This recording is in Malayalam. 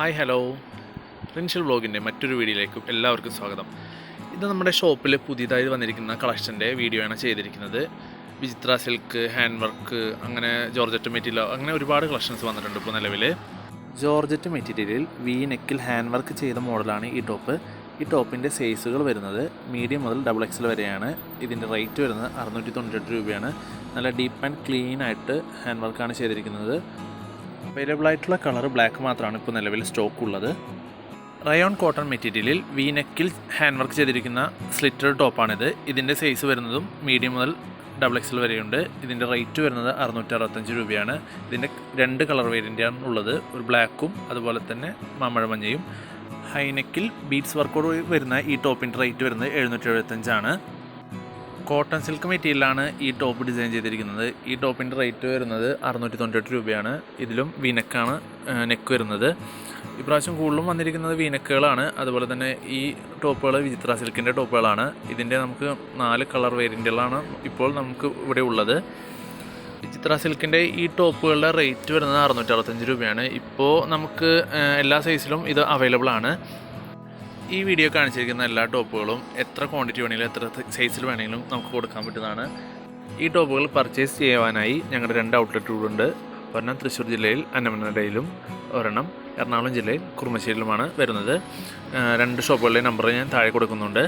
ഹായ് ഹലോ പ്രിൻഷ്യൽ വ്ളോഗിൻ്റെ മറ്റൊരു വീഡിയോയിലേക്ക് എല്ലാവർക്കും സ്വാഗതം. ഇത് നമ്മുടെ ഷോപ്പിൽ പുതിയതായി വന്നിരിക്കുന്ന കളക്ഷൻ്റെ വീഡിയോ ആണ് ചെയ്തിരിക്കുന്നത്. വിചിത്ര സിൽക്ക്, ഹാൻഡ് വർക്ക്, അങ്ങനെ ജോർജറ്റ് മെറ്റീരിയൽ, അങ്ങനെ ഒരുപാട് കളക്ഷൻസ് വന്നിട്ടുണ്ട് ഇപ്പോൾ നിലവിൽ. ജോർജറ്റ് മെറ്റീരിയലിൽ വി നെക്കിൽ ഹാൻഡ് വർക്ക് ചെയ്ത മോഡലാണ് ഈ ടോപ്പ്. ഈ ടോപ്പിൻ്റെ സൈസുകൾ വരുന്നത് മീഡിയം മുതൽ XXL വരെയാണ്. ഇതിൻ്റെ റേറ്റ് വരുന്നത് 698 രൂപയാണ്. നല്ല ഡീപ്പ് ആൻഡ് ക്ലീൻ ആയിട്ട് ഹാൻഡ് വർക്കാണ് ചെയ്തിരിക്കുന്നത്. അവൈലബിൾ ആയിട്ടുള്ള കളർ ബ്ലാക്ക് മാത്രമാണ് ഇപ്പോൾ നിലവിൽ സ്റ്റോക്ക് ഉള്ളത്. റയോൺ കോട്ടൺ മെറ്റീരിയലിൽ വി നെക്കിൽ ഹാൻഡ് വർക്ക് ചെയ്തിരിക്കുന്ന സ്ലിറ്റഡ് ടോപ്പാണിത്. ഇതിൻ്റെ സൈസ് വരുന്നതും മീഡിയം മുതൽ XXL വരെയുണ്ട്. ഇതിൻ്റെ റേറ്റ് വരുന്നത് 665 രൂപയാണ്. ഇതിൻ്റെ 2 കളർ വേരിയൻ്റാണ് ഉള്ളത്, ഒരു ബ്ലാക്കും അതുപോലെ തന്നെ മാമ്പഴ മഞ്ഞയും. ഹൈനെക്കിൽ ബീഡ്സ് വർക്കോട് വരുന്ന ഈ ടോപ്പിൻ്റെ റേറ്റ് വരുന്നത് 775 ആണ്. കോട്ടൺ സിൽക്ക് മെറ്റീരിയലാണ് ഈ ടോപ്പ് ഡിസൈൻ ചെയ്തിരിക്കുന്നത്. ഈ ടോപ്പിൻ്റെ റേറ്റ് വരുന്നത് 698 രൂപയാണ്. ഇതിലും വീനെക്കാണ് നെക്ക് വരുന്നത്. ഇപ്രാവശ്യം കൂടുതലും വന്നിരിക്കുന്നത് വീനെക്കുകളാണ്. അതുപോലെ തന്നെ ഈ ടോപ്പുകൾ വിചിത്ര സിൽക്കിൻ്റെ ടോപ്പുകളാണ്. ഇതിൻ്റെ നമുക്ക് 4 കളർ വേരിയൻ്റുകളാണ് ഇപ്പോൾ നമുക്ക് ഇവിടെ ഉള്ളത്. വിചിത്ര സിൽക്കിൻ്റെ ഈ ടോപ്പുകളുടെ റേറ്റ് വരുന്നത് 665 രൂപയാണ്. ഇപ്പോൾ നമുക്ക് എല്ലാ സൈസിലും ഇത് അവൈലബിൾ ആണ്. ഈ വീഡിയോ കാണിച്ചിരിക്കുന്ന എല്ലാ ടോപ്പുകളും എത്ര ക്വാണ്ടിറ്റി വേണമെങ്കിലും എത്ര സൈസിൽ വേണമെങ്കിലും നമുക്ക് കൊടുക്കാൻ പറ്റുന്നതാണ്. ഈ ടോപ്പുകൾ പർച്ചേസ് ചെയ്യുവാനായി ഞങ്ങളുടെ 2 ഔട്ട്ലെറ്റുകളുണ്ട്. ഒരെണ്ണം തൃശ്ശൂർ ജില്ലയിൽ അന്നമനടയിലും ഒരെണ്ണം എറണാകുളം ജില്ലയിൽ കുറുമശ്ശേരിയിലുമാണ് വരുന്നത്. 2 ഷോപ്പുകളുടെ നമ്പർ ഞാൻ താഴെ കൊടുക്കുന്നുണ്ട്.